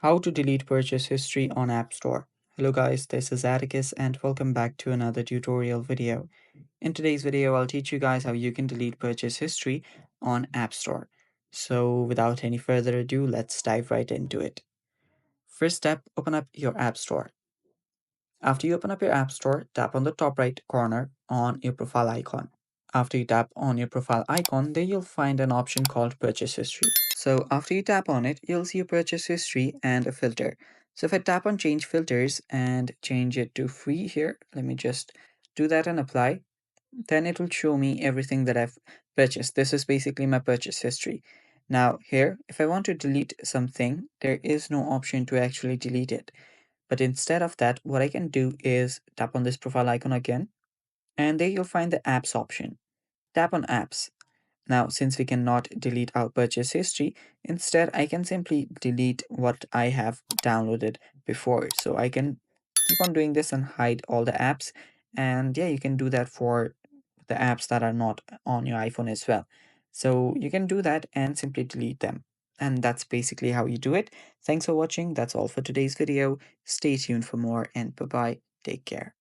How to delete purchase history on App Store. Hello guys, this is Atticus and welcome back to another tutorial video. In today's video, I'll teach you guys how you can delete purchase history on App Store. So without any further ado, let's dive right into it. First step, open up your App Store. After you open up your App Store, tap on the top right corner on your profile icon. After you tap on your profile icon, there you'll find an option called purchase history. So after you tap on it, you'll see a purchase history and a filter. So if I tap on change filters and change it to free here, let me just do that and apply, then it will show me everything that I've purchased. This is basically my purchase history. Now here, if I want to delete something, there is no option to actually delete it. But instead of that, what I can do is tap on this profile icon again, and there you'll find the apps option. Tap on apps. Now, since we cannot delete our purchase history, instead I can simply delete what I have downloaded before. So I can keep on doing this and hide all the apps. And yeah, you can do that for the apps that are not on your iPhone as well. So you can do that and simply delete them. And that's basically how you do it. Thanks for watching. That's all for today's video. Stay tuned for more and bye bye. Take care.